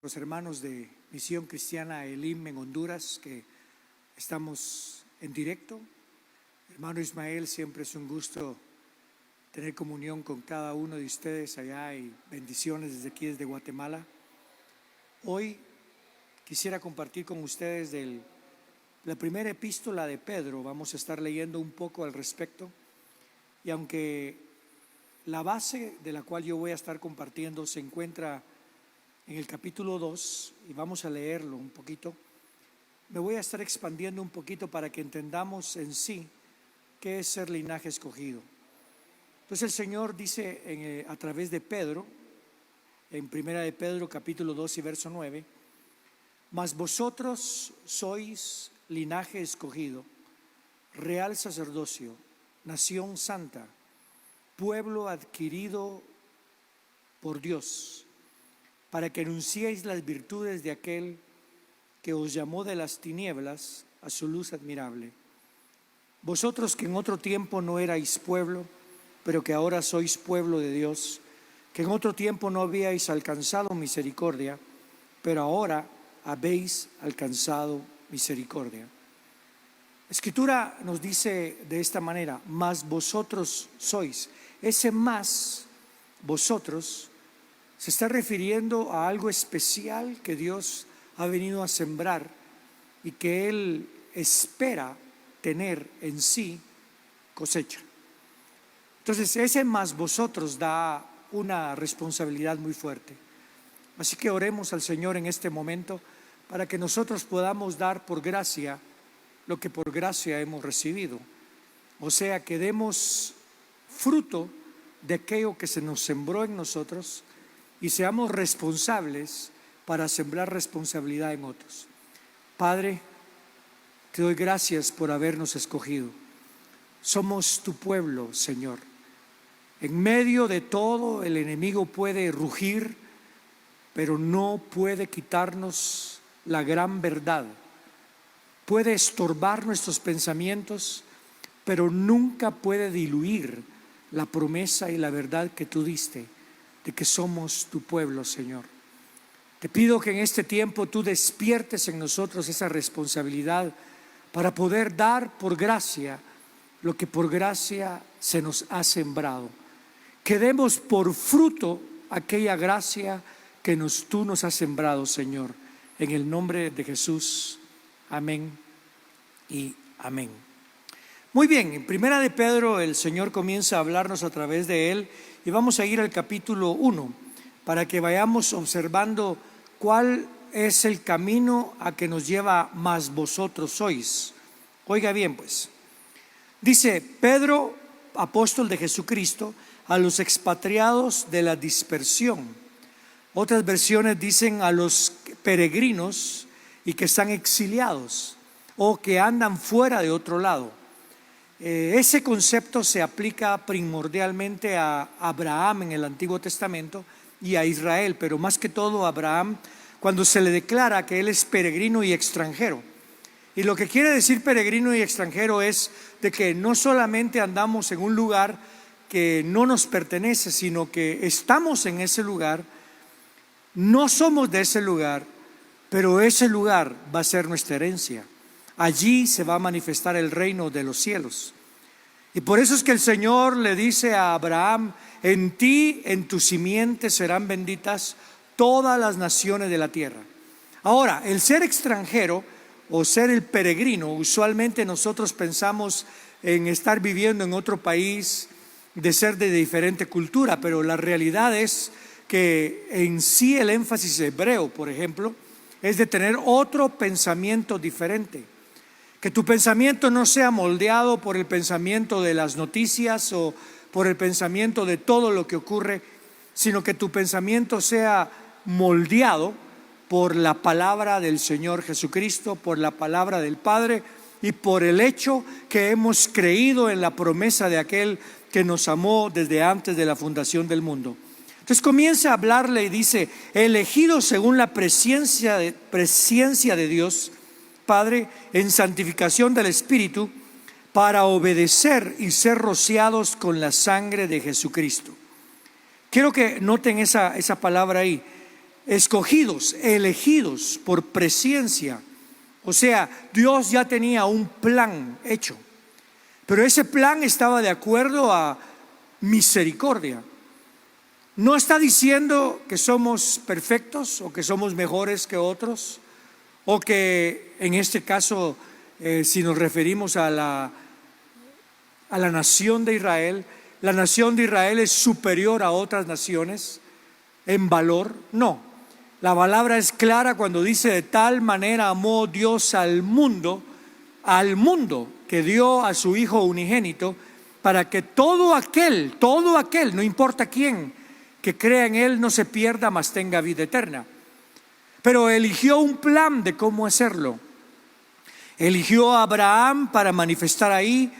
Los hermanos de Misión Cristiana Elim en Honduras, que estamos en directo. Hermano Ismael, siempre es un gusto tener comunión con cada uno de ustedes allá y bendiciones desde aquí, desde Guatemala. Hoy quisiera compartir con ustedes la primera epístola de Pedro. Vamos a estar leyendo un poco al respecto, y aunque la base de la cual yo voy a estar compartiendo se encuentra en el capítulo 2, y vamos a leerlo un poquito, me voy a estar expandiendo un poquito para que entendamos en sí qué es ser linaje escogido. Entonces el Señor dice a través de Pedro, en primera de Pedro capítulo 2 y verso 9: mas vosotros sois linaje escogido, real sacerdocio, nación santa, pueblo adquirido por Dios, para que anunciéis las virtudes de aquel que os llamó de las tinieblas a su luz admirable. Vosotros que en otro tiempo no erais pueblo, pero que ahora sois pueblo de Dios, que en otro tiempo no habíais alcanzado misericordia, pero ahora habéis alcanzado misericordia. La Escritura nos dice de esta manera: mas vosotros sois. Ese más, vosotros, se está refiriendo a algo especial que Dios ha venido a sembrar y que Él espera tener en sí cosecha. Entonces ese más vosotros da una responsabilidad muy fuerte. Así que oremos al Señor en este momento para que nosotros podamos dar por gracia lo que por gracia hemos recibido. O sea, que demos fruto de aquello que se nos sembró en nosotros y seamos responsables para sembrar responsabilidad en otros. Padre, te doy gracias por habernos escogido. Somos tu pueblo, Señor. En medio de todo, el enemigo puede rugir, pero no puede quitarnos la gran verdad. Puede estorbar nuestros pensamientos, pero nunca puede diluir la promesa y la verdad que tú diste de que somos tu pueblo, Señor. Te pido que en este tiempo tú despiertes en nosotros esa responsabilidad para poder dar por gracia lo que por gracia se nos ha sembrado. Que demos por fruto aquella gracia que tú nos has sembrado, Señor. En el nombre de Jesús, amén y amén. Muy bien, en primera de Pedro el Señor comienza a hablarnos a través de él, y vamos a ir al capítulo 1 para que vayamos observando cuál es el camino a que nos lleva más vosotros sois. Oiga bien, pues, dice: Pedro, apóstol de Jesucristo, a los expatriados de la dispersión. Otras versiones dicen a los peregrinos y que están exiliados o que andan fuera de otro lado. Ese concepto se aplica primordialmente a Abraham en el Antiguo Testamento y a Israel, pero más que todo a Abraham, cuando se le declara que él es peregrino y extranjero. Y lo que quiere decir peregrino y extranjero es de que no solamente andamos en un lugar que no nos pertenece, sino que estamos en ese lugar, no somos de ese lugar, pero ese lugar va a ser nuestra herencia. Allí se va a manifestar el reino de los cielos. Y por eso es que el Señor le dice a Abraham: en ti, en tu simiente serán benditas todas las naciones de la tierra. Ahora, el ser extranjero o ser el peregrino, usualmente nosotros pensamos en estar viviendo en otro país, de ser de diferente cultura, pero la realidad es que en sí el énfasis hebreo, por ejemplo, es de tener otro pensamiento diferente. Que tu pensamiento no sea moldeado por el pensamiento de las noticias o por el pensamiento de todo lo que ocurre, sino que tu pensamiento sea moldeado por la palabra del Señor Jesucristo, por la palabra del Padre y por el hecho que hemos creído en la promesa de aquel que nos amó desde antes de la fundación del mundo. Entonces comienza a hablarle y dice: elegido según la presciencia de Dios Padre en santificación del Espíritu, para obedecer y ser rociados con la sangre de Jesucristo. Quiero que noten esa palabra ahí: escogidos, elegidos por presciencia. O sea, Dios ya tenía un plan hecho, pero ese plan estaba de acuerdo a misericordia. No está diciendo que somos perfectos o que somos mejores que otros, o que en este caso, si nos referimos a la nación de Israel, la nación de Israel es superior a otras naciones en valor. No, la palabra es clara cuando dice: de tal manera amó Dios al mundo, que dio a su Hijo unigénito, para que todo aquel, no importa quién, que crea en Él no se pierda, mas tenga vida eterna. Pero eligió un plan de cómo hacerlo. Eligió a Abraham para manifestar ahí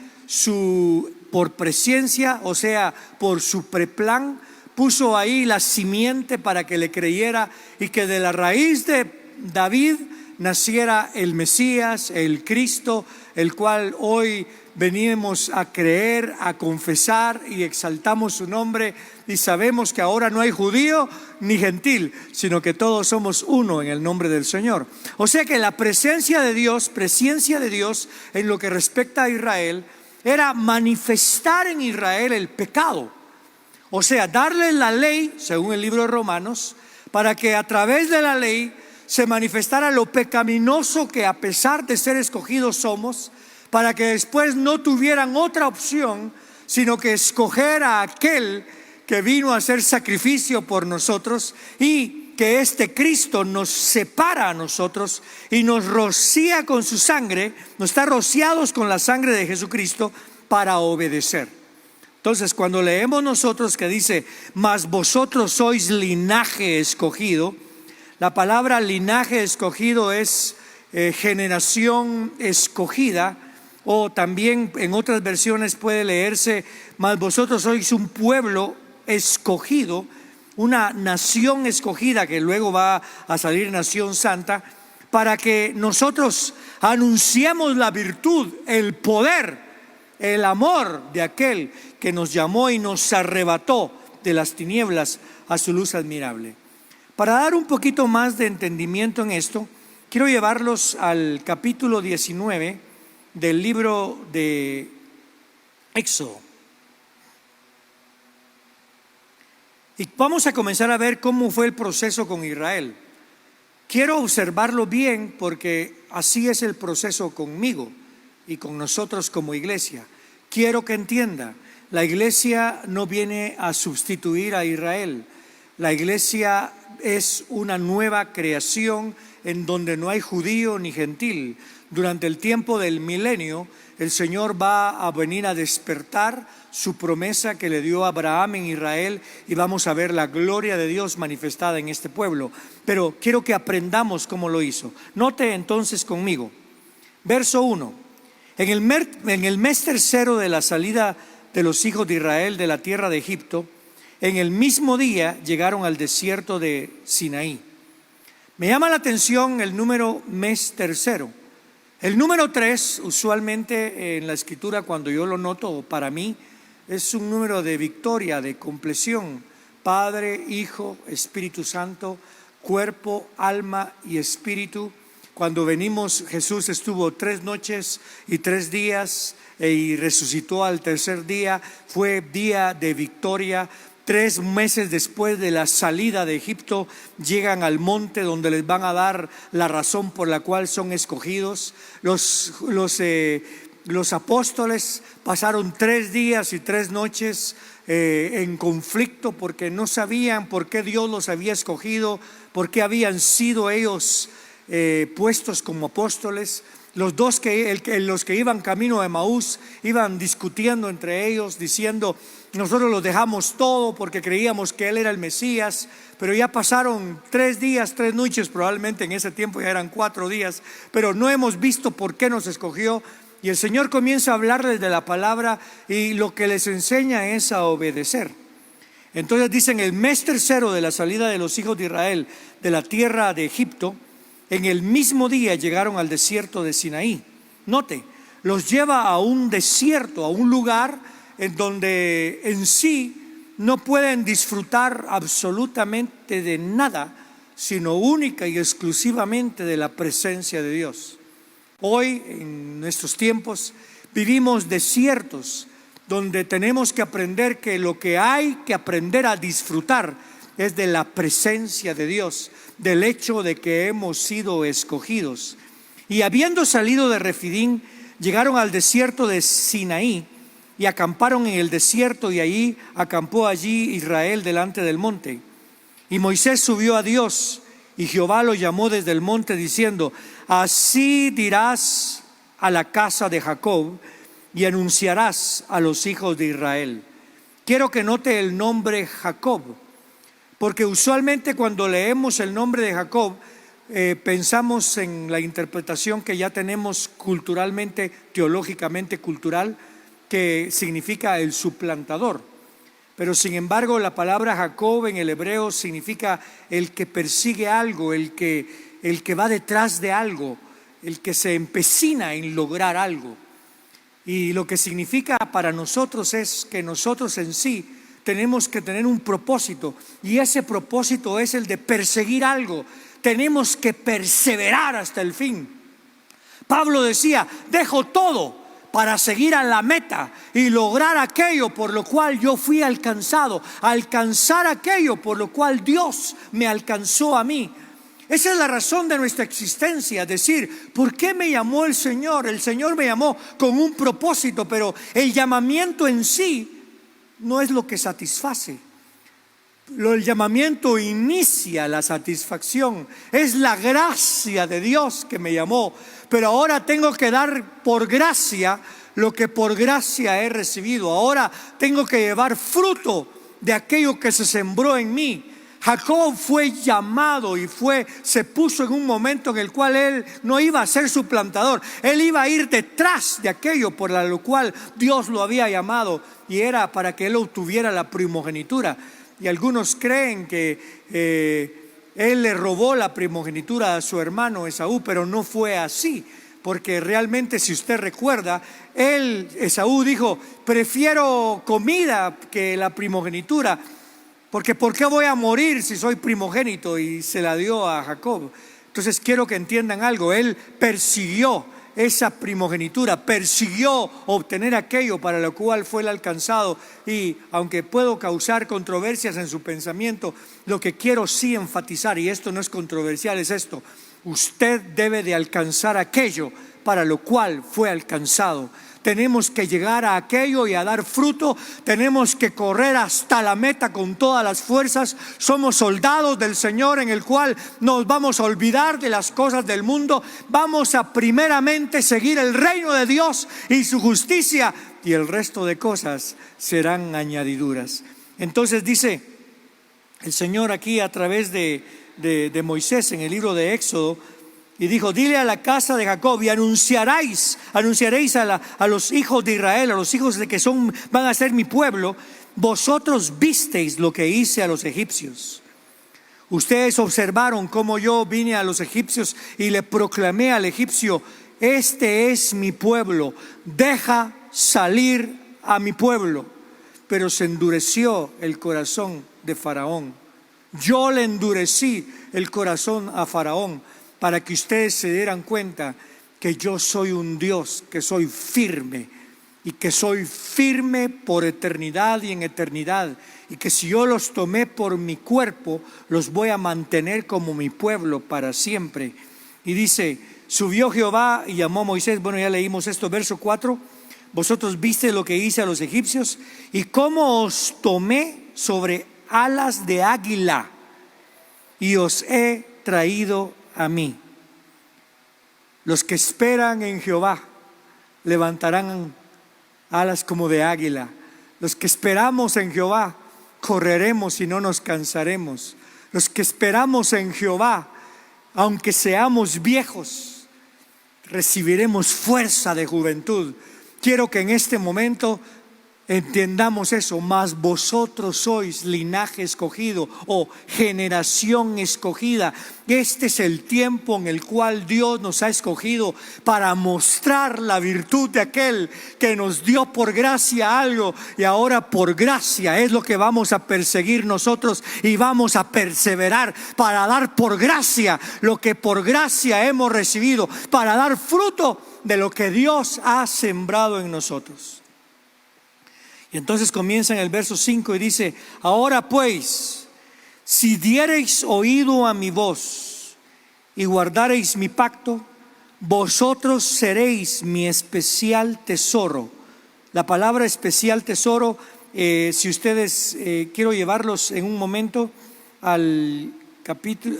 por presciencia, o sea, por su preplan. Puso ahí la simiente para que le creyera y que de la raíz de David naciera el Mesías, el Cristo, el cual hoy venimos a creer, a confesar y exaltamos su nombre, y sabemos que ahora no hay judío ni gentil, sino que todos somos uno en el nombre del Señor. O sea que la presencia de Dios en lo que respecta a Israel era manifestar en Israel el pecado. O sea, darle la ley, según el libro de Romanos, para que a través de la ley se manifestara lo pecaminoso que, a pesar de ser escogidos, somos, para que después no tuvieran otra opción sino que escoger a aquel que vino a hacer sacrificio por nosotros, y que este Cristo nos separa a nosotros y nos rocía con su sangre, nos está rociados con la sangre de Jesucristo para obedecer. Entonces, cuando leemos nosotros que dice: mas vosotros sois linaje escogido, la palabra linaje escogido es generación escogida, o también en otras versiones puede leerse: mas vosotros sois un pueblo escogido, una nación escogida, que luego va a salir nación santa, para que nosotros anunciemos la virtud, el poder, el amor de aquel que nos llamó y nos arrebató de las tinieblas a su luz admirable. Para dar un poquito más de entendimiento en esto, quiero llevarlos al capítulo 19 del libro de Éxodo. Y vamos a comenzar a ver cómo fue el proceso con Israel. Quiero observarlo bien, porque así es el proceso conmigo y con nosotros como iglesia. Quiero que entienda: la iglesia no viene a sustituir a Israel. La iglesia es una nueva creación en donde no hay judío ni gentil. Durante el tiempo del milenio, el Señor va a venir a despertar su promesa que le dio a Abraham en Israel, y vamos a ver la gloria de Dios manifestada en este pueblo. Pero quiero que aprendamos cómo lo hizo. Note entonces conmigo, verso 1: en el mes tercero de la salida de los hijos de Israel de la tierra de Egipto, en el mismo día llegaron al desierto de Sinaí. Me llama la atención el número mes tercero. El número 3, usualmente en la escritura, cuando yo lo noto, para mí es un número de victoria, de compleción. Padre, Hijo, Espíritu Santo, cuerpo, alma y espíritu. Cuando venimos, Jesús estuvo 3 noches y 3 días y resucitó al tercer día. Fue día de victoria. 3 meses después de la salida de Egipto, llegan al monte donde les van a dar la razón por la cual son escogidos. Los apóstoles pasaron 3 días y 3 noches en conflicto, porque no sabían por qué Dios los había escogido, por qué habían sido ellos puestos como apóstoles. Los que iban camino a Emaús iban discutiendo entre ellos, diciendo: nosotros los dejamos todo porque creíamos que Él era el Mesías, pero ya pasaron 3 días, 3 noches, probablemente en ese tiempo ya eran 4 días, pero no hemos visto por qué nos escogió. Y el Señor comienza a hablarles de la palabra, y lo que les enseña es a obedecer. Entonces dicen: el mes tercero de la salida de los hijos de Israel de la tierra de Egipto, en el mismo día llegaron al desierto de Sinaí. Note, los lleva a un desierto, a un lugar en donde en sí no pueden disfrutar absolutamente de nada, sino única y exclusivamente de la presencia de Dios. Hoy, en nuestros tiempos, vivimos desiertos donde tenemos que aprender que lo que hay que aprender a disfrutar es de la presencia de Dios, del hecho de que hemos sido escogidos. Y habiendo salido de Refidín, llegaron al desierto de Sinaí y acamparon en el desierto, y allí acampó Israel delante del monte. Y Moisés subió a Dios, y Jehová lo llamó desde el monte diciendo: así dirás a la casa de Jacob y anunciarás a los hijos de Israel. Quiero que note el nombre Jacob, porque usualmente cuando leemos el nombre de Jacob, pensamos en la interpretación que ya tenemos culturalmente, teológicamente cultural, que significa el suplantador. Pero sin embargo, la palabra Jacob en el hebreo significa el que persigue algo, el que va detrás de algo, el que se empecina en lograr algo. Y lo que significa para nosotros es que nosotros en sí tenemos que tener un propósito, y ese propósito es el de perseguir algo. Tenemos que perseverar hasta el fin. Pablo decía: dejo todo para seguir a la meta y lograr aquello por lo cual yo fui alcanzado, alcanzar aquello por lo cual Dios me alcanzó a mí. Esa es la razón de nuestra existencia, decir: ¿por qué me llamó el Señor? El Señor me llamó con un propósito, pero el llamamiento en sí no es lo que satisface. El llamamiento inicia la satisfacción. Es la gracia de Dios que me llamó, pero ahora tengo que dar por gracia lo que por gracia he recibido. Ahora tengo que llevar fruto de aquello que se sembró en mí. Jacob fue llamado y se puso en un momento en el cual él no iba a ser suplantador. Él iba a ir detrás de aquello por lo cual Dios lo había llamado, y era para que él obtuviera la primogenitura. Y algunos creen que él le robó la primogenitura a su hermano Esaú, pero no fue así, porque realmente, si usted recuerda, Esaú dijo: prefiero comida que la primogenitura, porque ¿por qué voy a morir si soy primogénito? Y se la dio a Jacob. Entonces quiero que entiendan algo: él persiguió esa primogenitura, persiguió obtener aquello para lo cual fue el alcanzado. Y aunque puedo causar controversias en su pensamiento, lo que quiero sí enfatizar, y esto no es controversial, es esto: usted debe de alcanzar aquello para lo cual fue alcanzado. Tenemos que llegar a aquello y a dar fruto. Tenemos que correr hasta la meta con todas las fuerzas. Somos soldados del Señor, en el cual nos vamos a olvidar de las cosas del mundo. Vamos a primeramente seguir el reino de Dios y su justicia, y el resto de cosas serán añadiduras. Entonces dice el Señor aquí a través de Moisés en el libro de Éxodo, y dijo: dile a la casa de Jacob y anunciaréis a los hijos de Israel, a los hijos de que van a ser mi pueblo: vosotros visteis lo que hice a los egipcios. Ustedes observaron cómo yo vine a los egipcios y le proclamé al egipcio: este es mi pueblo, deja salir a mi pueblo. Pero se endureció el corazón de Faraón. Yo le endurecí el corazón a Faraón, para que ustedes se dieran cuenta que yo soy un Dios, que soy firme, y que soy firme por eternidad y en eternidad, y que si yo los tomé por mi cuerpo, los voy a mantener como mi pueblo para siempre. Y dice: subió Jehová y llamó a Moisés. Bueno, ya leímos esto, verso 4: vosotros viste lo que hice a los egipcios, y cómo os tomé sobre alas de águila, y os he traído a mí. Los que esperan en Jehová levantarán alas como de águila. Los que esperamos en Jehová correremos y no nos cansaremos. Los que esperamos en Jehová, aunque seamos viejos, recibiremos fuerza de juventud. Quiero que en este momento Entendamos eso, mas vosotros sois linaje escogido o generación escogida. Este es el tiempo en el cual Dios nos ha escogido para mostrar la virtud de aquel que nos dio por gracia algo, y ahora por gracia es lo que vamos a perseguir nosotros y vamos a perseverar para dar por gracia lo que por gracia hemos recibido, para dar fruto de lo que Dios ha sembrado en nosotros. Y entonces comienza en el verso 5 y dice: ahora pues, si diereis oído a mi voz y guardareis mi pacto, vosotros seréis mi especial tesoro. La palabra especial tesoro, si ustedes, quiero llevarlos en un momento al capítulo,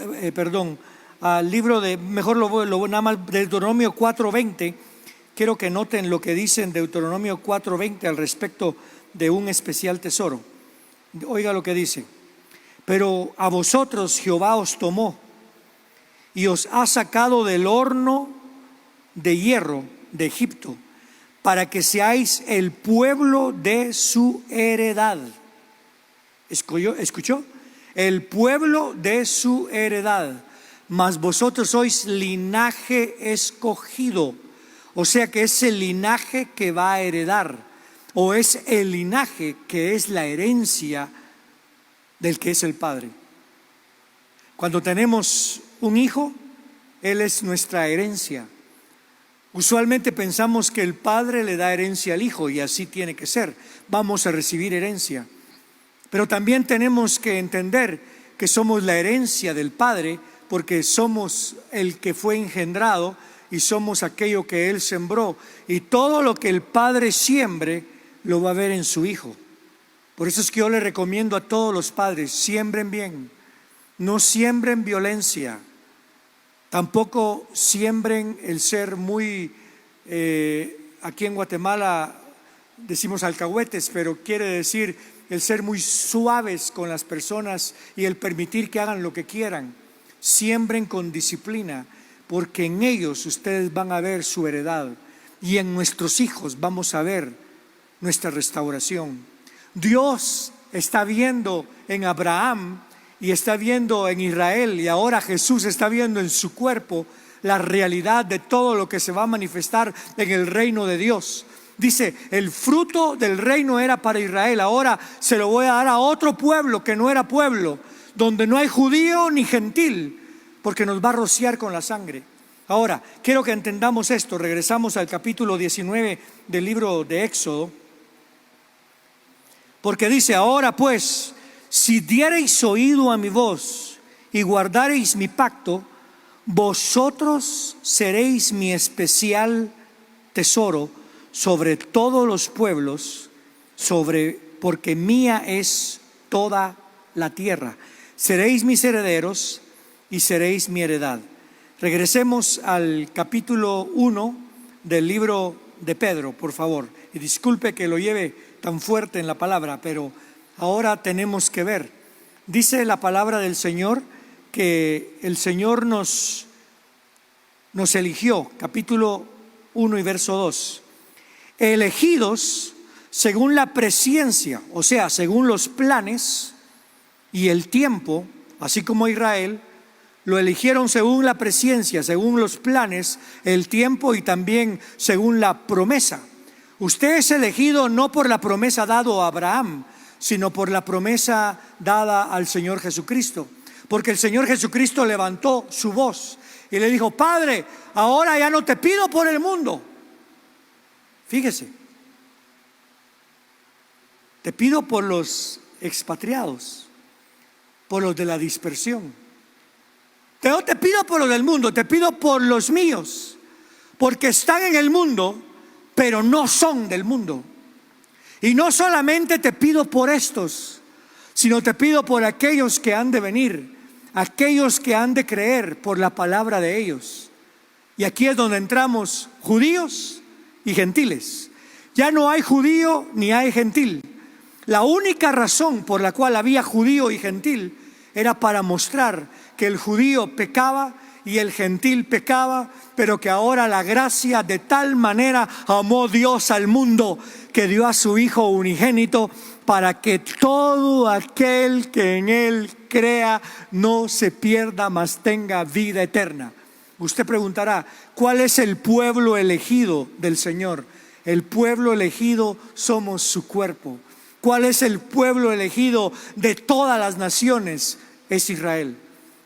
al libro de, mejor lo nada más, Deuteronomio 4:20. Quiero que noten lo que dice en Deuteronomio 4:20 al respecto de un especial tesoro. Oiga lo que dice: pero a vosotros Jehová os tomó y os ha sacado del horno de hierro de Egipto, para que seáis el pueblo de su heredad. ¿Escuchó? El pueblo de su heredad. Mas vosotros sois linaje escogido. O sea que es el linaje que va a heredar, o es el linaje que es la herencia del que es el Padre. Cuando tenemos un hijo, él es nuestra herencia. Usualmente pensamos que el Padre le da herencia al Hijo, y así tiene que ser. Vamos a recibir herencia. Pero también tenemos que entender que somos la herencia del Padre, porque somos el que fue engendrado y somos aquello que Él sembró. Y todo lo que el Padre siembre lo va a ver en su Hijo. Por eso es que yo le recomiendo a todos los padres: siembren bien, no siembren violencia, tampoco siembren el ser muy, aquí en Guatemala decimos alcahuetes, pero quiere decir el ser muy suaves con las personas y el permitir que hagan lo que quieran. Siembren con disciplina, porque en ellos ustedes van a ver su heredad, y en nuestros hijos vamos a ver nuestra restauración. Dios está viendo en Abraham y está viendo en Israel, y ahora Jesús está viendo en su cuerpo la realidad de todo lo que se va a manifestar en el reino de Dios. Dice: el fruto del reino era para Israel, ahora se lo voy a dar a otro pueblo que no era pueblo, donde no hay judío ni gentil, porque nos va a rociar con la sangre. Ahora, quiero que entendamos esto. Regresamos al capítulo 19 del libro de Éxodo, porque dice: ahora pues, si diereis oído a mi voz y guardareis mi pacto, vosotros seréis mi especial tesoro sobre todos los pueblos, porque mía es toda la tierra. Seréis mis herederos y seréis mi heredad. Regresemos al capítulo 1 del libro de Pedro, por favor. Y disculpe que lo lleve tan fuerte en la palabra, pero ahora tenemos que ver. Dice la palabra del Señor que el Señor nos eligió, capítulo 1 y verso 2. Elegidos según la presciencia, o sea, según los planes y el tiempo, así como Israel, lo eligieron según la presciencia, según los planes, el tiempo y también según la promesa. Usted es elegido no por la promesa dada a Abraham, sino por la promesa dada al Señor Jesucristo. Porque el Señor Jesucristo levantó su voz y le dijo: Padre, ahora ya no te pido por el mundo. Fíjese, te pido por los expatriados, por los de la dispersión. No te pido por los del mundo, te pido por los míos, porque están en el mundo, pero no son del mundo. Y no solamente te pido por estos, sino te pido por aquellos que han de venir, aquellos que han de creer por la palabra de ellos. Y aquí es donde entramos judíos y gentiles. Ya no hay judío ni hay gentil. La única razón por la cual había judío y gentil era para mostrar que el judío pecaba y el gentil pecaba, pero que ahora la gracia de tal manera amó Dios al mundo que dio a su Hijo unigénito para que todo aquel que en Él crea no se pierda, mas tenga vida eterna. Usted preguntará, ¿cuál es el pueblo elegido del Señor? El pueblo elegido somos su cuerpo. ¿Cuál es el pueblo elegido de todas las naciones? Es Israel.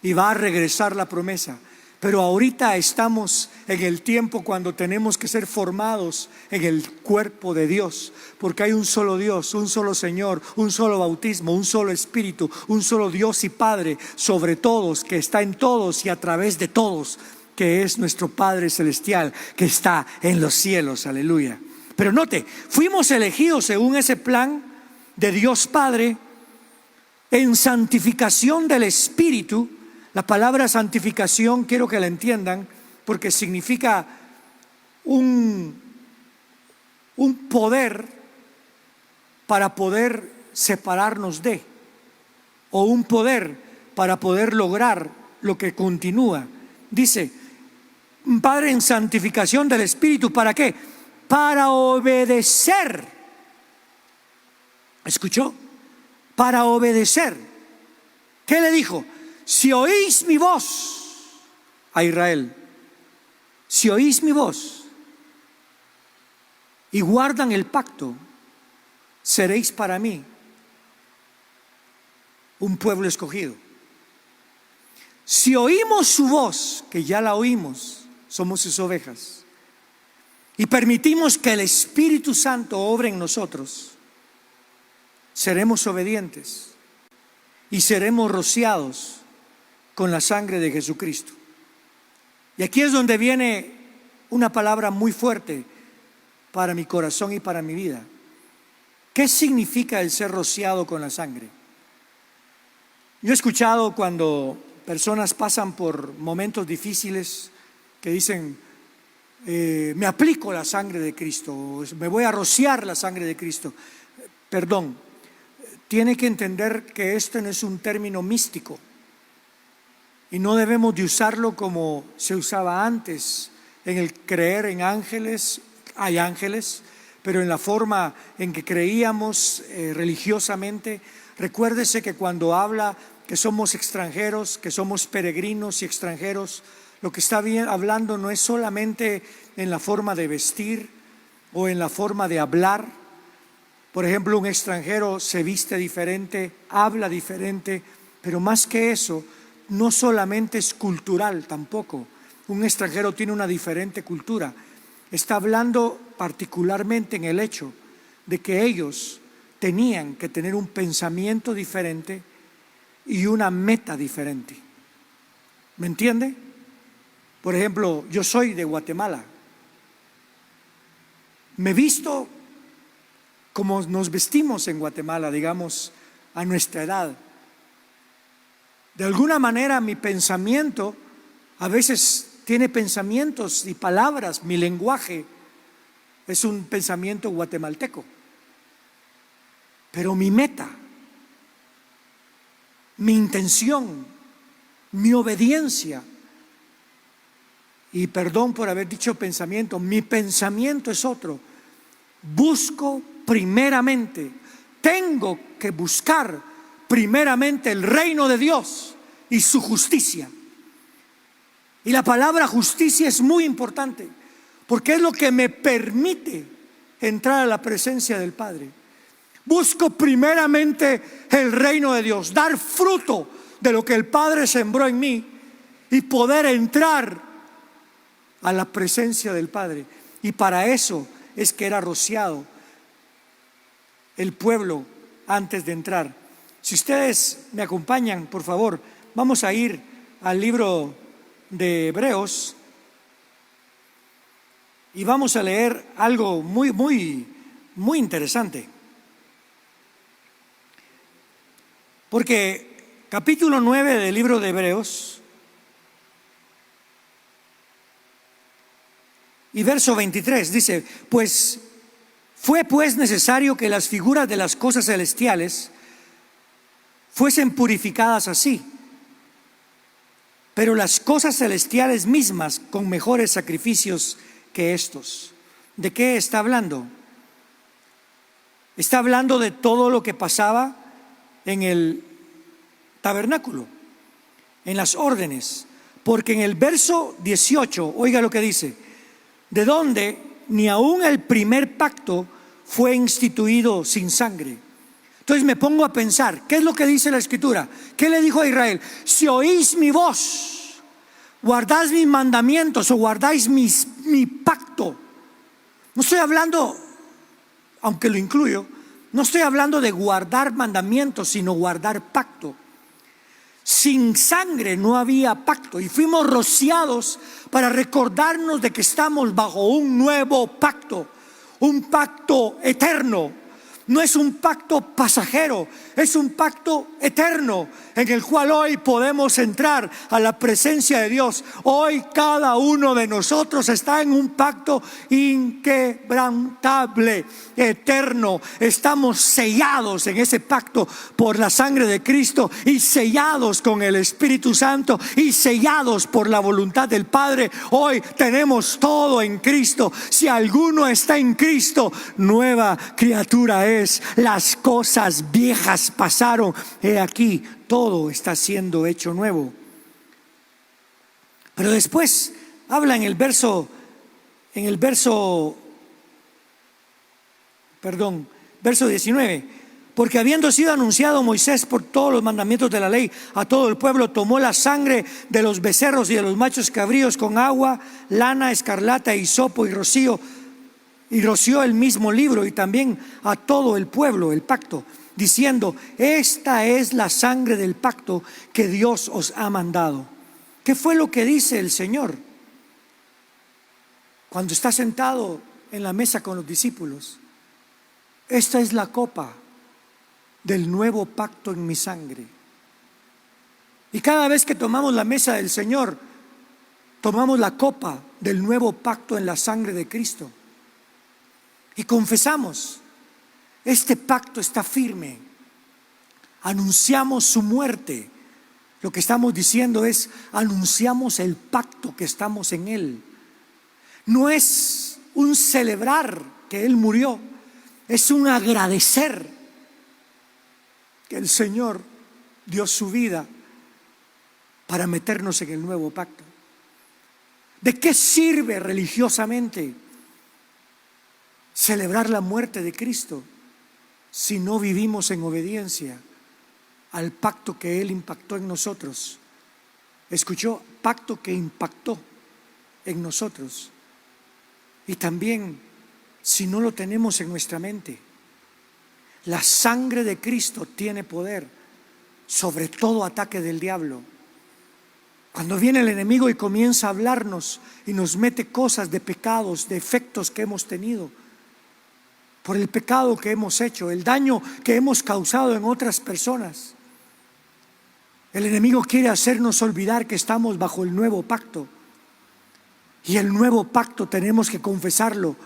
Y va a regresar la promesa. Pero ahorita estamos en el tiempo cuando tenemos que ser formados en el cuerpo de Dios, porque hay un solo Dios, un solo Señor, un solo bautismo, un solo Espíritu, un solo Dios y Padre sobre todos, que está en todos y a través de todos, que es nuestro Padre Celestial, que está en los cielos. Aleluya. Pero note, fuimos elegidos según ese plan de Dios Padre en santificación del Espíritu. La palabra santificación quiero que la entiendan, porque significa un poder para poder separarnos de, o un poder para poder lograr lo que continúa. Dice, Padre, en santificación del Espíritu, ¿para qué? Para obedecer. ¿Escuchó? Para obedecer. ¿Qué le dijo? Si oís mi voz a Israel, si oís mi voz y guardan el pacto, seréis para mí un pueblo escogido. Si oímos su voz, que ya la oímos, somos sus ovejas, y permitimos que el Espíritu Santo obre en nosotros, seremos obedientes y seremos rociados con la sangre de Jesucristo. Y aquí es donde viene una palabra muy fuerte para mi corazón y para mi vida. ¿Qué significa el ser rociado con la sangre? Yo he escuchado cuando personas pasan por momentos difíciles que dicen, me aplico la sangre de Cristo, o me voy a rociar la sangre de Cristo. Perdón, tiene que entender que este no es un término místico. Y no debemos de usarlo como se usaba antes, en el creer en ángeles. Hay ángeles, pero en la forma en que creíamos religiosamente. Recuérdese que cuando habla que somos extranjeros, que somos peregrinos y extranjeros, lo que está hablando no es solamente en la forma de vestir o en la forma de hablar. Por ejemplo, un extranjero se viste diferente, habla diferente, pero más que eso, no solamente es cultural tampoco. Un extranjero tiene una diferente cultura. Está hablando particularmente en el hecho de que ellos tenían que tener un pensamiento diferente y una meta diferente. ¿Me entiende? Por ejemplo, yo soy de Guatemala. Me visto como nos vestimos en Guatemala, digamos, a nuestra edad. De alguna manera mi pensamiento a veces tiene pensamientos y palabras, mi lenguaje es un pensamiento guatemalteco. Pero mi meta, mi intención, mi obediencia, y perdón por haber dicho pensamiento, mi pensamiento es otro. Busco primeramente, tengo que buscar primeramente el reino de Dios y su justicia. Y la palabra justicia es muy importante, porque es lo que me permite entrar a la presencia del Padre. Busco primeramente el reino de Dios, dar fruto de lo que el Padre sembró en mí y poder entrar a la presencia del Padre. Y para eso es que era rociado el pueblo antes de entrar. Si ustedes me acompañan, por favor, vamos a ir al libro de Hebreos y vamos a leer algo muy interesante. Porque capítulo 9 del libro de Hebreos y verso 23 dice: fue pues necesario que las figuras de las cosas celestiales fuesen purificadas así, pero las cosas celestiales mismas con mejores sacrificios que estos. ¿De qué está hablando? Está hablando de todo lo que pasaba en el tabernáculo, en las órdenes, porque en el verso 18, oiga lo que dice: de donde ni aún el primer pacto fue instituido sin sangre. Entonces me pongo a pensar, ¿qué es lo que dice la Escritura? ¿Qué le dijo a Israel? Si oís mi voz, guardáis mis mandamientos o guardáis mi pacto. No estoy hablando, aunque lo incluyo, no estoy hablando de guardar mandamientos, sino guardar pacto. Sin sangre no había pacto, y fuimos rociados para recordarnos de que estamos bajo un nuevo pacto, un pacto eterno. No es un pacto pasajero, es un pacto eterno en el cual hoy podemos entrar a la presencia de Dios. Hoy cada uno de nosotros está en un pacto inquebrantable, eterno. Estamos sellados en ese pacto por la sangre de Cristo, y sellados con el Espíritu Santo, y sellados por la voluntad del Padre. Hoy tenemos todo en Cristo. Si alguno está en Cristo, nueva criatura es. Las cosas viejas pasaron, he aquí, todo está siendo hecho nuevo. Pero después habla en el verso 19: porque habiendo sido anunciado Moisés por todos los mandamientos de la ley a todo el pueblo, tomó la sangre de los becerros y de los machos cabríos con agua, lana, escarlata, hisopo y rocío, y roció el mismo libro y también a todo el pueblo el pacto, diciendo: esta es la sangre del pacto que Dios os ha mandado. ¿Qué fue lo que dice el Señor cuando está sentado en la mesa con los discípulos? Esta es la copa del nuevo pacto en mi sangre. Y cada vez que tomamos la mesa del Señor, tomamos la copa del nuevo pacto en la sangre de Cristo. Y confesamos: este pacto está firme. Anunciamos su muerte. Lo que estamos diciendo es: anunciamos el pacto que estamos en Él. No es un celebrar que Él murió, es un agradecer que el Señor dio su vida para meternos en el nuevo pacto. ¿De qué sirve religiosamente celebrar la muerte de Cristo si no vivimos en obediencia al pacto que Él impactó en nosotros? ¿Escuchó? Pacto que impactó en nosotros. Y también, si no lo tenemos en nuestra mente, la sangre de Cristo tiene poder sobre todo ataque del diablo. Cuando viene el enemigo y comienza a hablarnos y nos mete cosas de pecados, de efectos que hemos tenido por el pecado que hemos hecho, el daño que hemos causado en otras personas, el enemigo quiere hacernos olvidar que estamos bajo el nuevo pacto. Y el nuevo pacto tenemos que confesarlo: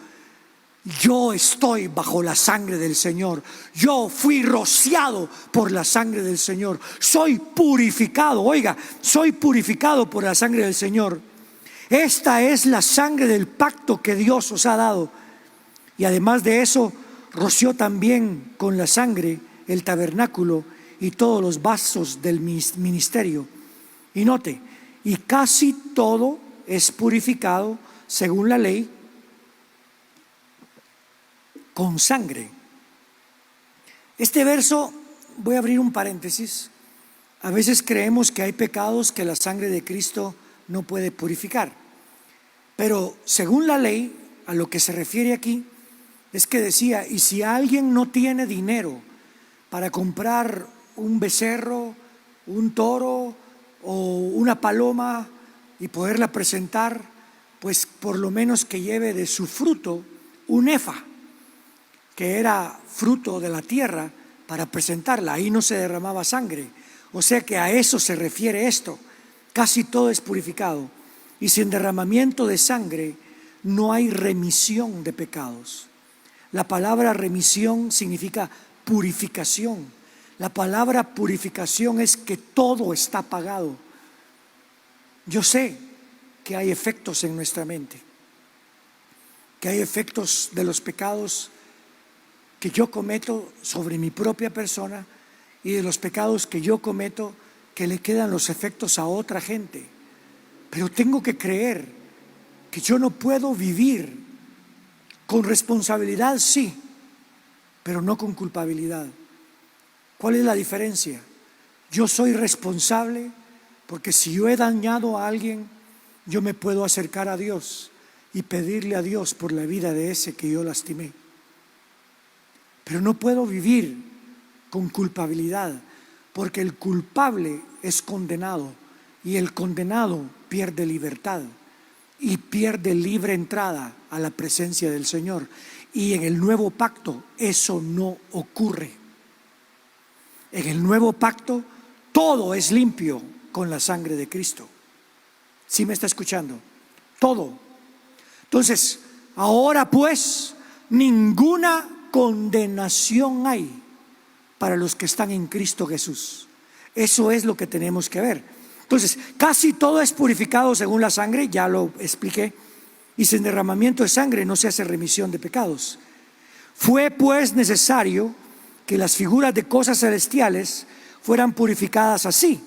yo estoy bajo la sangre del Señor, yo fui rociado por la sangre del Señor, soy purificado, oiga, soy purificado por la sangre del Señor. Esta es la sangre del pacto que Dios os ha dado. Y además de eso, roció también con la sangre el tabernáculo y todos los vasos del ministerio. Y note, y casi todo es purificado según la ley con sangre. Este verso, voy a abrir un paréntesis. A veces creemos que hay pecados que la sangre de Cristo no puede purificar, pero según la ley, a lo que se refiere aquí es que decía: y si alguien no tiene dinero para comprar un becerro, un toro o una paloma y poderla presentar, pues por lo menos que lleve de su fruto un efa, que era fruto de la tierra, para presentarla. Ahí no se derramaba sangre. O sea que a eso se refiere esto. Casi todo es purificado, y sin derramamiento de sangre no hay remisión de pecados. La palabra remisión significa purificación. La palabra purificación es que todo está pagado. Yo sé que hay efectos en nuestra mente, que hay efectos de los pecados que yo cometo sobre mi propia persona y de los pecados que yo cometo que le quedan los efectos a otra gente. Pero tengo que creer que yo no puedo vivir con responsabilidad, sí, pero no con culpabilidad. ¿Cuál es la diferencia? Yo soy responsable porque si yo he dañado a alguien, yo me puedo acercar a Dios y pedirle a Dios por la vida de ese que yo lastimé. Pero no puedo vivir con culpabilidad, porque el culpable es condenado y el condenado pierde libertad y pierde libre entrada a la presencia del Señor. Y en el nuevo pacto eso no ocurre. En el nuevo pacto todo es limpio con la sangre de Cristo. ¿Sí me está escuchando? Todo. Entonces, ahora pues, ninguna condenación hay para los que están en Cristo Jesús. Eso es lo que tenemos que ver. Entonces, casi todo es purificado según la sangre, ya lo expliqué, y sin derramamiento de sangre no se hace remisión de pecados. Fue pues necesario que las figuras de cosas celestiales fueran purificadas así,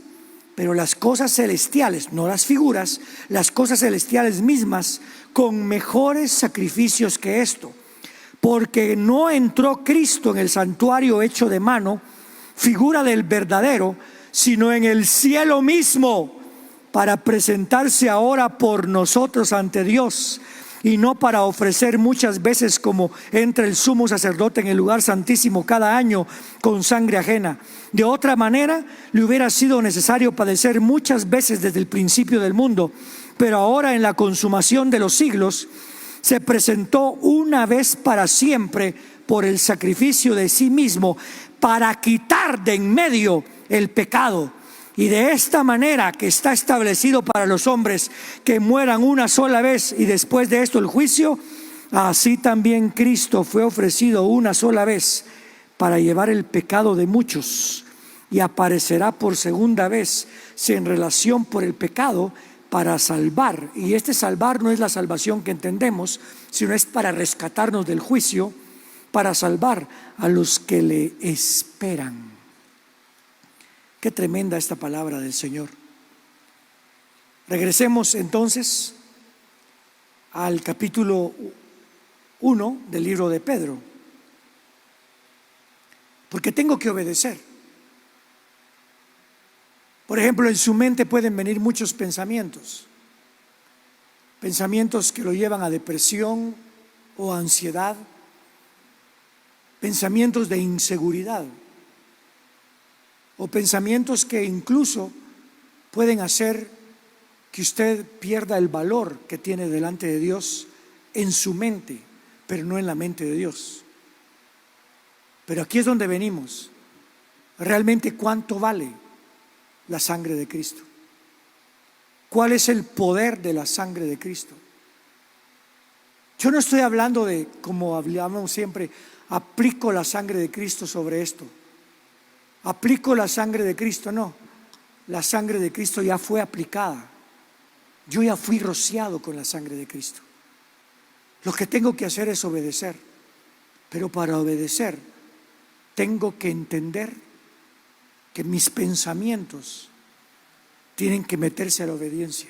pero las cosas celestiales, no las figuras, las cosas celestiales mismas, con mejores sacrificios que esto, porque no entró Cristo en el santuario hecho de mano, figura del verdadero, sino en el cielo mismo, para presentarse ahora por nosotros ante Dios, y no para ofrecer muchas veces como entra el sumo sacerdote en el lugar santísimo cada año con sangre ajena. De otra manera le hubiera sido necesario padecer muchas veces desde el principio del mundo, pero ahora en la consumación de los siglos se presentó una vez para siempre por el sacrificio de sí mismo para quitar de en medio el pecado. Y de esta manera que está establecido para los hombres que mueran una sola vez y después de esto el juicio, así también Cristo fue ofrecido una sola vez para llevar el pecado de muchos, y aparecerá por segunda vez sin relación por el pecado para salvar. Y este salvar no es la salvación que entendemos, sino es para rescatarnos del juicio, para salvar a los que le esperan. Qué tremenda esta palabra del Señor. Regresemos entonces al capítulo 1 del libro de Pedro, porque tengo que obedecer. Por ejemplo, en su mente pueden venir muchos pensamientos que lo llevan a depresión o ansiedad, pensamientos de inseguridad, o pensamientos que incluso pueden hacer que usted pierda el valor que tiene delante de Dios en su mente, pero no en la mente de Dios. Pero aquí es donde venimos. Realmente, ¿cuánto vale la sangre de Cristo? ¿Cuál es el poder de la sangre de Cristo? Yo no estoy hablando de, como hablamos siempre, aplico la sangre de Cristo sobre esto. Aplico la sangre de Cristo, no. La sangre de Cristo ya fue aplicada. Yo ya fui rociado con la sangre de Cristo. Lo que tengo que hacer es obedecer. Pero para obedecer tengo que entender que mis pensamientos tienen que meterse a la obediencia.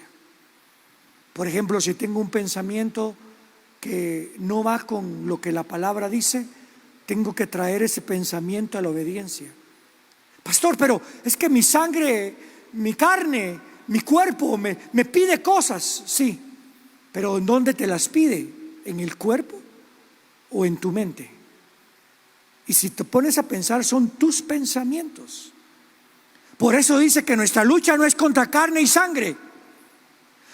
Por ejemplo, si tengo un pensamiento que no va con lo que la palabra dice, tengo que traer ese pensamiento a la obediencia. Pastor, pero es que mi sangre, mi carne, mi cuerpo me pide cosas. Sí, pero ¿en dónde te las pide? ¿En el cuerpo o en tu mente? Y si te pones a pensar, son tus pensamientos. Por eso dice que nuestra lucha no es contra carne y sangre,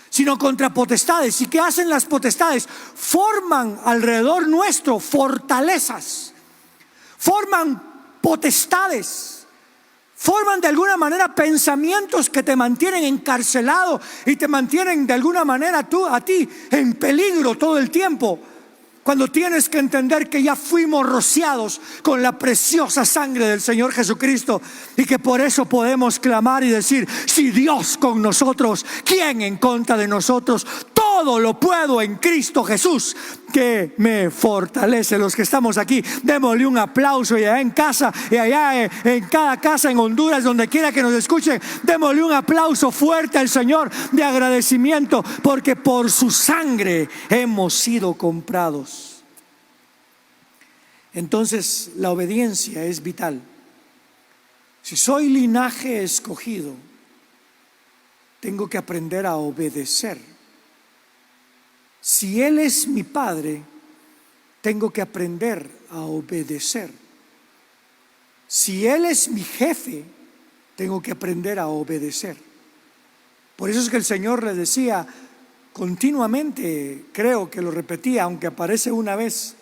sino contra potestades. ¿Y qué hacen las potestades? Forman alrededor nuestro fortalezas, forman potestades, forman de alguna manera pensamientos que te mantienen encarcelado y te mantienen de alguna manera a ti en peligro todo el tiempo. Cuando tienes que entender que ya fuimos rociados con la preciosa sangre del Señor Jesucristo y que por eso podemos clamar y decir: si Dios con nosotros, ¿quién en contra de nosotros? Todo lo puedo en Cristo Jesús que me fortalece. Los que estamos aquí, démosle un aplauso, y allá en casa, y allá en cada casa en Honduras, donde quiera que nos escuchen, démosle un aplauso fuerte al Señor de agradecimiento, porque por su sangre hemos sido comprados. Entonces la obediencia es vital. Si soy linaje escogido, tengo que aprender a obedecer. Si Él es mi Padre, tengo que aprender a obedecer. Si Él es mi jefe, tengo que aprender a obedecer. Por eso es que el Señor le decía continuamente, creo que lo repetía, aunque aparece una vez: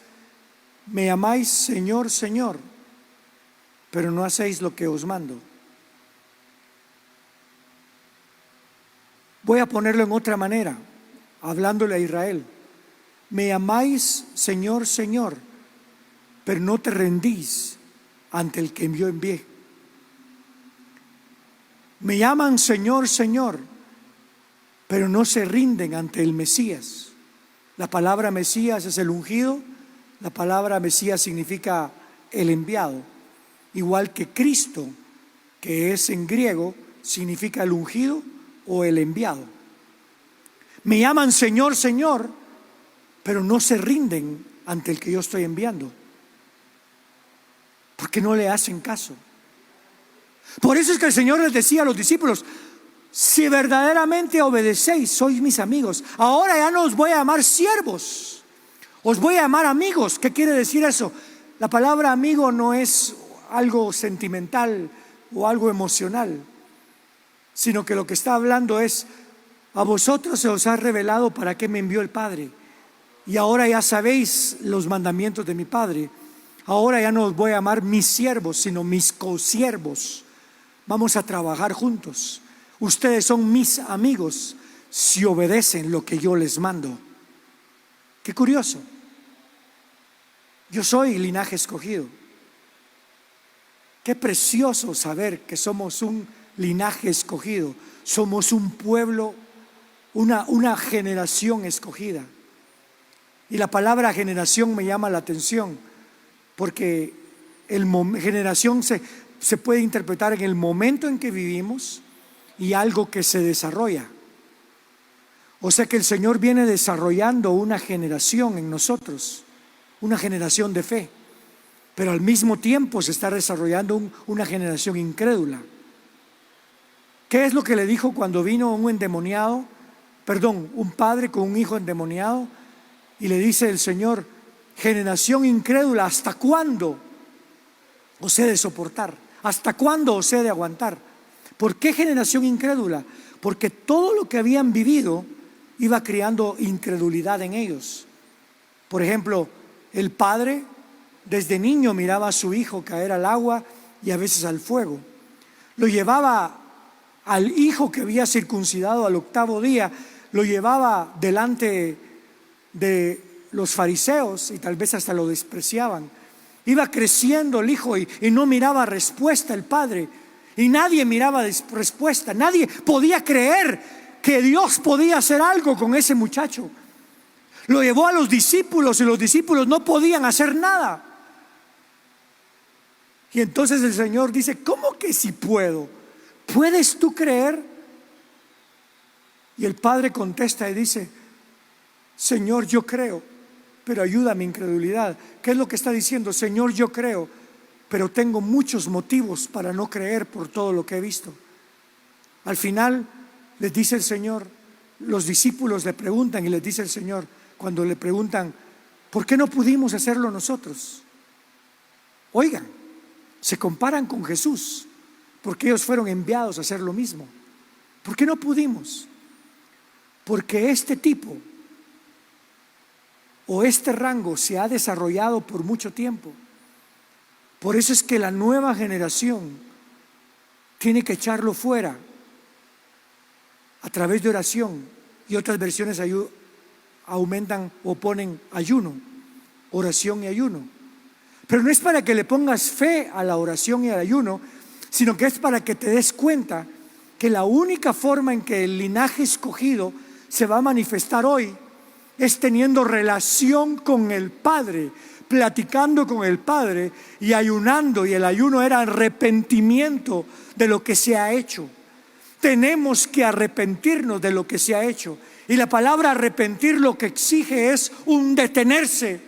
me llamáis Señor, Señor, pero no hacéis lo que os mando. Voy a ponerlo en otra manera, hablándole a Israel: me llamáis Señor, Señor, pero no te rendís ante el que yo envié. Me llaman Señor, Señor, pero no se rinden ante el Mesías. La palabra Mesías es el ungido. La palabra Mesías significa el enviado, igual que Cristo, que es en griego, significa el ungido o el enviado. Me llaman Señor, Señor, pero no se rinden ante el que yo estoy enviando, porque no le hacen caso. Por eso es que el Señor les decía a los discípulos: si verdaderamente obedecéis, sois mis amigos. Ahora ya no os voy a llamar siervos, os voy a llamar amigos. ¿Qué quiere decir eso? La palabra amigo no es algo sentimental o algo emocional, sino que lo que está hablando es: a vosotros se os ha revelado para qué me envió el Padre, y ahora ya sabéis los mandamientos de mi Padre. Ahora ya no os voy a llamar mis siervos, sino mis consiervos. Vamos a trabajar juntos. Ustedes son mis amigos si obedecen lo que yo les mando. Qué curioso. Yo soy linaje escogido. Qué precioso saber que somos un linaje escogido. Somos un pueblo, una generación escogida. Y la palabra generación me llama la atención, porque generación se puede interpretar en el momento en que vivimos y algo que se desarrolla. O sea que el Señor viene desarrollando una generación en nosotros, una generación de fe, pero al mismo tiempo se está desarrollando una generación incrédula. ¿Qué es lo que le dijo cuando vino un padre con un hijo endemoniado? Y le dice el Señor: generación incrédula, ¿hasta cuándo os he de soportar? ¿Hasta cuándo os he de aguantar? ¿Por qué generación incrédula? Porque todo lo que habían vivido iba creando incredulidad en ellos. Por ejemplo, el padre desde niño miraba a su hijo caer al agua y a veces al fuego. Lo llevaba al hijo que había circuncidado al 8º día, lo llevaba delante de los fariseos y tal vez hasta lo despreciaban. Iba creciendo el hijo y no miraba respuesta el padre, y nadie miraba respuesta. Nadie podía creer que Dios podía hacer algo con ese muchacho. Lo llevó a los discípulos y los discípulos no podían hacer nada. Y entonces el Señor dice: ¿cómo que si puedo? ¿Puedes tú creer? Y el padre contesta y dice: Señor, yo creo, pero ayuda a mi incredulidad. ¿Qué es lo que está diciendo? Señor, yo creo, pero tengo muchos motivos para no creer por todo lo que he visto. Al final les dice el Señor, los discípulos le preguntan y les dice el Señor, cuando le preguntan: ¿por qué no pudimos hacerlo nosotros? Oigan, se comparan con Jesús, porque ellos fueron enviados a hacer lo mismo. ¿Por qué no pudimos? Porque este tipo o este rango se ha desarrollado por mucho tiempo. Por eso es que la nueva generación tiene que echarlo fuera a través de oración, y otras versiones aumentan o ponen ayuno. oración y ayuno. Pero no es para que le pongas fe a la oración y al ayuno, sino que es para que te des cuenta que la única forma en que el linaje escogido se va a manifestar hoy es teniendo relación con el Padre, platicando con el Padre y ayunando. Y el ayuno era arrepentimiento de lo que se ha hecho. Tenemos que arrepentirnos de lo que se ha hecho. Y la palabra arrepentir lo que exige es un detenerse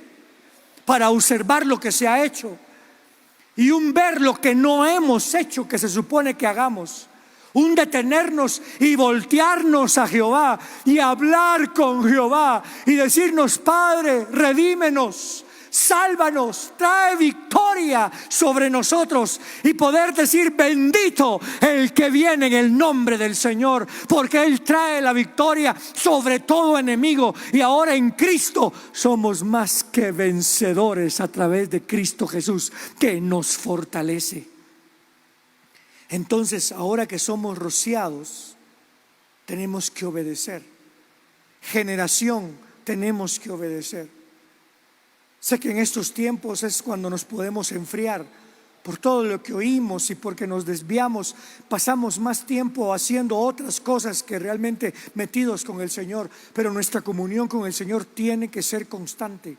para observar lo que se ha hecho y un ver lo que no hemos hecho, que se supone que hagamos. Un detenernos y voltearnos a Jehová y hablar con Jehová y decirnos: Padre, redímenos, sálvanos, trae victoria sobre nosotros, y poder decir: bendito el que viene en el nombre del Señor, porque Él trae la victoria sobre todo enemigo. Y ahora en Cristo somos más que vencedores a través de Cristo Jesús, que nos fortalece. Entonces, ahora que somos rociados, tenemos que obedecer. Generación, tenemos que obedecer. Sé que en estos tiempos es cuando nos podemos enfriar por todo lo que oímos, y porque nos desviamos, pasamos más tiempo haciendo otras cosas que realmente metidos con el Señor. Pero nuestra comunión con el Señor tiene que ser constante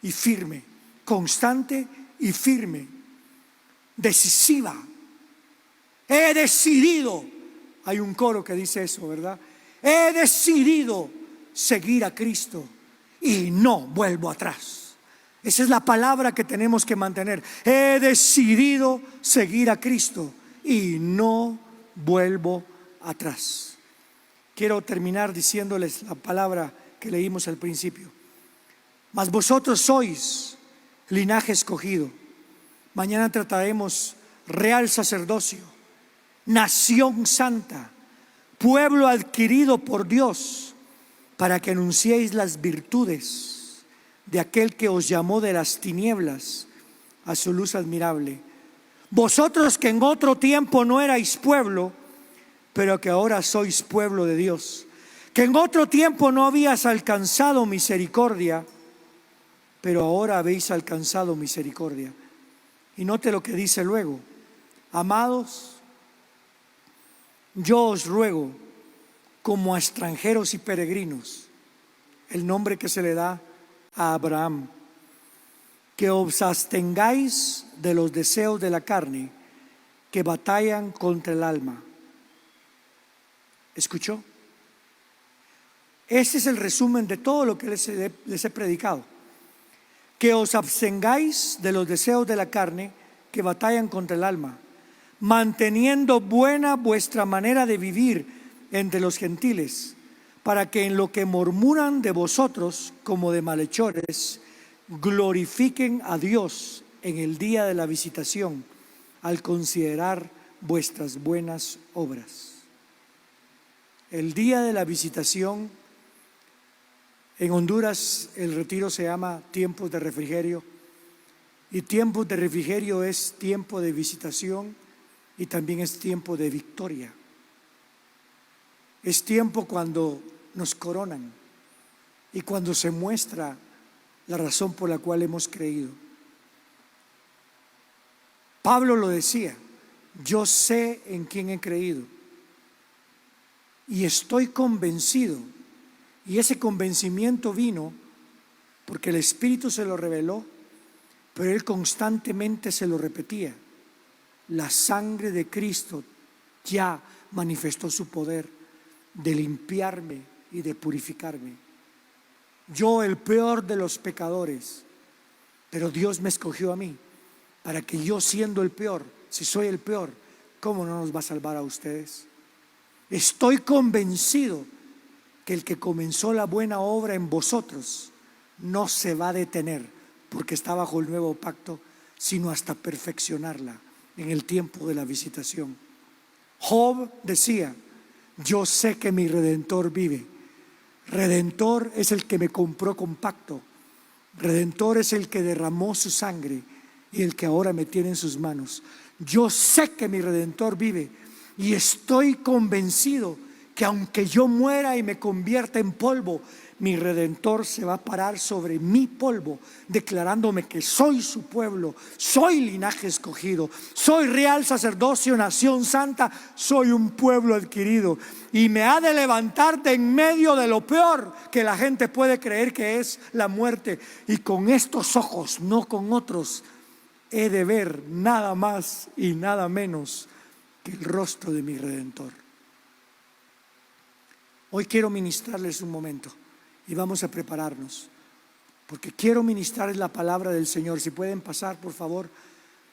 y firme, constante y firme, decisiva. He decidido, hay un coro que dice eso, ¿verdad? He decidido seguir a Cristo y no vuelvo atrás. Esa es la palabra que tenemos que mantener. He decidido seguir a Cristo y no vuelvo atrás. Quiero terminar diciéndoles la palabra que leímos al principio. Mas vosotros sois linaje escogido. Mañana trataremos real sacerdocio, nación santa, pueblo adquirido por Dios, para que anunciéis las virtudes de aquel que os llamó de las tinieblas a su luz admirable. Vosotros que en otro tiempo no erais pueblo, pero que ahora sois pueblo de Dios, que en otro tiempo no habías alcanzado misericordia, pero ahora habéis alcanzado misericordia. Y note lo que dice luego: amados, yo os ruego, como a extranjeros y peregrinos, el nombre que se le da a Abraham, que os abstengáis de los deseos de la carne que batallan contra el alma. ¿Escuchó? Ese es el resumen de todo lo que les he predicado. Que os abstengáis de los deseos de la carne que batallan contra el alma, manteniendo buena vuestra manera de vivir entre los gentiles, para que en lo que murmuran de vosotros como de malhechores, glorifiquen a Dios en el día de la visitación, al considerar vuestras buenas obras. El día de la visitación, en Honduras el retiro se llama tiempos de refrigerio, y tiempos de refrigerio es tiempo de visitación y también es tiempo de victoria. Es tiempo cuando nos coronan y cuando se muestra la razón por la cual hemos creído. Pablo lo decía: yo sé en quién he creído y estoy convencido. Y ese convencimiento vino porque el Espíritu se lo reveló, pero él constantemente se lo repetía: la sangre de Cristo ya manifestó su poder de limpiarme y de purificarme. Yo, el peor de los pecadores, pero Dios me escogió a mí para que yo, siendo el peor, si soy el peor, ¿cómo no nos va a salvar a ustedes? Estoy convencido que el que comenzó la buena obra en vosotros no se va a detener porque está bajo el nuevo pacto, sino hasta perfeccionarla en el tiempo de la visitación. Job decía: yo sé que mi Redentor vive. Redentor es el que me compró con pacto. Redentor es el que derramó su sangre y el que ahora me tiene en sus manos. Yo sé que mi Redentor vive y estoy convencido que aunque yo muera y me convierta en polvo, mi Redentor se va a parar sobre mi polvo, declarándome que soy su pueblo, soy linaje escogido, soy real sacerdocio, nación santa, soy un pueblo adquirido. Y me ha de levantar de en medio de lo peor que la gente puede creer que es la muerte. Y con estos ojos, no con otros, he de ver nada más y nada menos que el rostro de mi Redentor. Hoy quiero ministrarles un momento y vamos a prepararnos, porque quiero ministrarles la palabra del Señor. Si pueden pasar, por favor,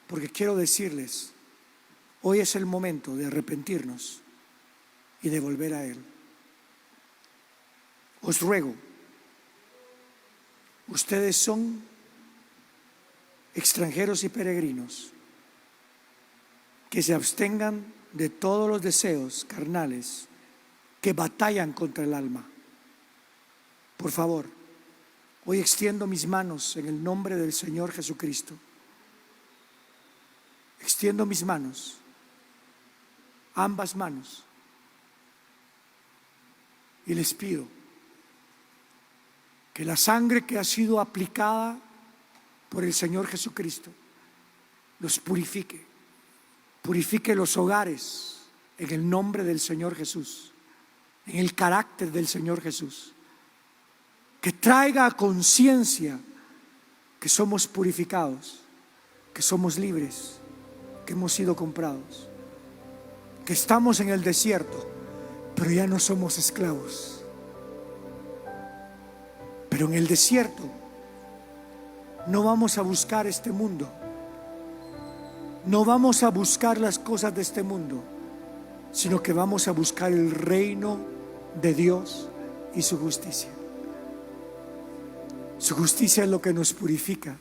porque quiero decirles, hoy es el momento de arrepentirnos y de volver a Él. Os ruego, ustedes son extranjeros y peregrinos, que se abstengan de todos los deseos carnales que batallan contra el alma. Por favor, hoy extiendo mis manos en el nombre del Señor Jesucristo. Extiendo mis manos, ambas manos, y les pido que la sangre que ha sido aplicada por el Señor Jesucristo los purifique, purifique los hogares en el nombre del Señor Jesús, en el carácter del Señor Jesús, que traiga a conciencia que somos purificados, que somos libres, que hemos sido comprados, que estamos en el desierto, pero ya no somos esclavos. Pero en el desierto no vamos a buscar este mundo, no vamos a buscar las cosas de este mundo, sino que vamos a buscar el reino de Dios y su justicia. Su justicia es lo que nos purifica.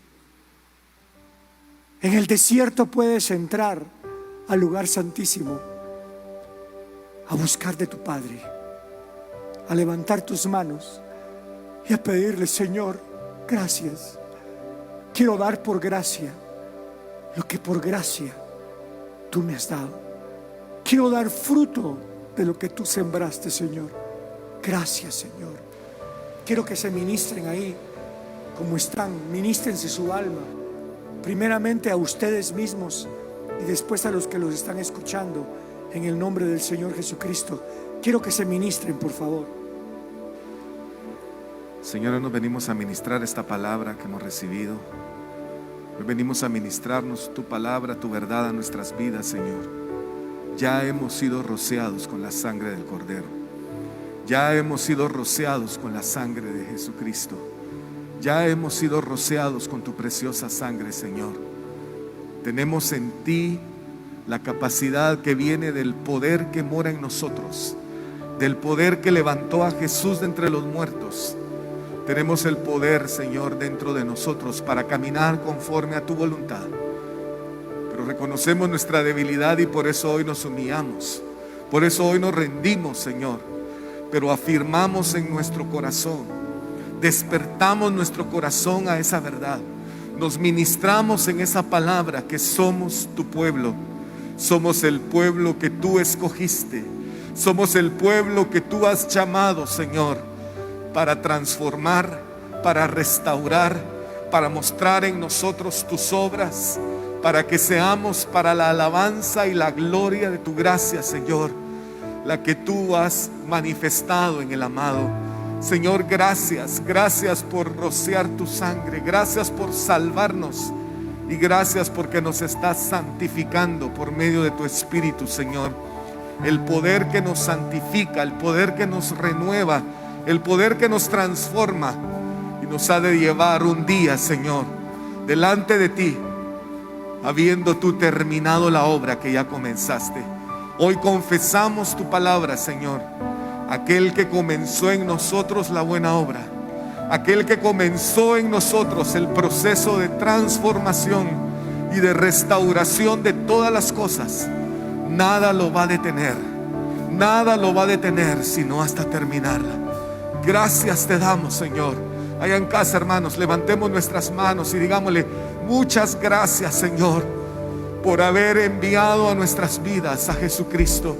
En el desierto puedes entrar al lugar santísimo a buscar de tu Padre, a levantar tus manos y a pedirle: Señor, gracias. Quiero dar por gracia lo que por gracia tú me has dado. Quiero dar fruto de lo que tú sembraste, Señor. Gracias, Señor. Quiero que se ministren ahí como están. Ministrense su alma, primeramente a ustedes mismos y después a los que los están escuchando, en el nombre del Señor Jesucristo. Quiero que se ministren, por favor. Señor, hoy nos venimos a ministrar esta palabra que hemos recibido. Hoy venimos a ministrarnos tu palabra, tu verdad a nuestras vidas, Señor. Ya hemos sido rociados con la sangre del Cordero. Ya hemos sido rociados con la sangre de Jesucristo. Ya hemos sido rociados con tu preciosa sangre, Señor. Tenemos en ti la capacidad que viene del poder que mora en nosotros, del poder que levantó a Jesús de entre los muertos. Tenemos el poder, Señor, dentro de nosotros para caminar conforme a tu voluntad. Pero reconocemos nuestra debilidad y por eso hoy nos humillamos. Por eso hoy nos rendimos, Señor. Pero afirmamos en nuestro corazón, despertamos nuestro corazón a esa verdad. Nos ministramos en esa palabra que somos tu pueblo. Somos el pueblo que tú escogiste. Somos el pueblo que tú has llamado, Señor, para transformar, para restaurar, para mostrar en nosotros tus obras, para que seamos para la alabanza y la gloria de tu gracia, Señor, la que tú has manifestado en el amado. Señor, gracias, gracias por rociar tu sangre, gracias por salvarnos y gracias porque nos estás santificando por medio de tu Espíritu, Señor. El poder que nos santifica, el poder que nos renueva, el poder que nos transforma y nos ha de llevar un día, Señor, delante de ti, habiendo tú terminado la obra que ya comenzaste. Hoy confesamos tu palabra, Señor. Aquel que comenzó en nosotros la buena obra, aquel que comenzó en nosotros el proceso de transformación y de restauración de todas las cosas, nada lo va a detener, nada lo va a detener sino hasta terminarla. Gracias te damos, Señor. Allá en casa, hermanos, levantemos nuestras manos y digámosle: muchas gracias, Señor, por haber enviado a nuestras vidas a Jesucristo.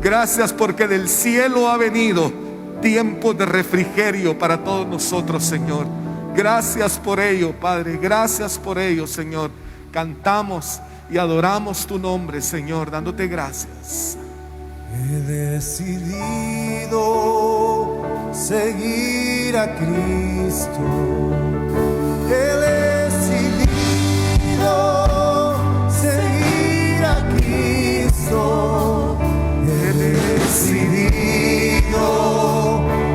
Gracias porque del cielo ha venido tiempos de refrigerio para todos nosotros, Señor. Gracias por ello, Padre. Gracias por ello, Señor. Cantamos y adoramos tu nombre, Señor, dándote gracias. He decidido seguir a Cristo. He decidido seguir a Cristo. He decidido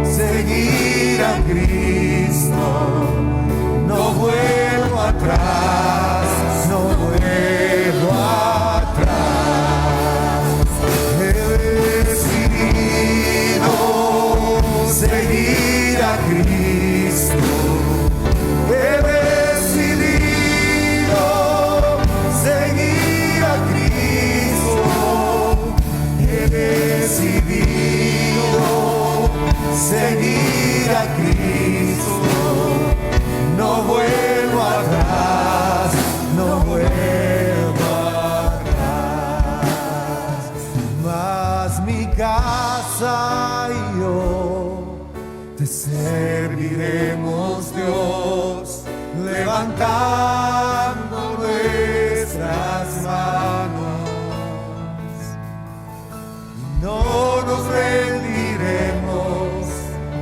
seguir a Cristo. No vuelvo atrás, no vuelvo atrás. He decidido seguir a Cristo. He decidido seguir a Cristo. He decidido seguir a Cristo. No vuelvo atrás, no vuelvo atrás. Mas mi casa y yo te serviremos, Dios, levantando nuestras manos. No nos rendiremos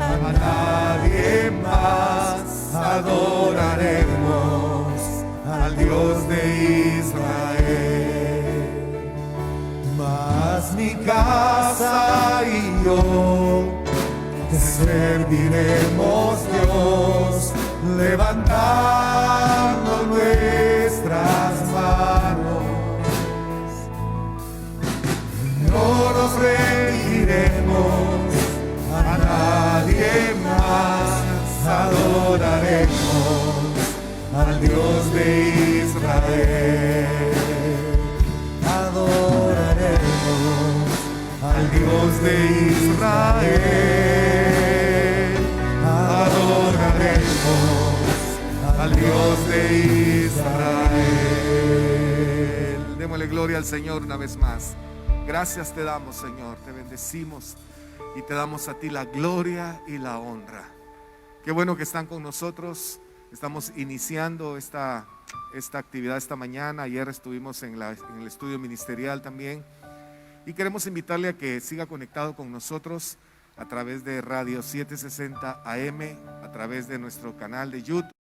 a nadie más. Adoraremos al Dios de Israel. Mas mi casa y yo te serviremos, Dios, levantando nuestras manos. No nos rendiremos a nadie más. Adoraremos al Dios de Israel. Adoraremos al Dios de Israel. Adoraremos al Dios de Israel. Démosle gloria al Señor una vez más. Gracias te damos, Señor. Te bendecimos y te damos a ti la gloria y la honra. Qué bueno que están con nosotros. Estamos iniciando esta actividad esta mañana. Ayer estuvimos en el estudio ministerial también. Y queremos invitarle a que siga conectado con nosotros a través de Radio 760 AM, a través de nuestro canal de YouTube.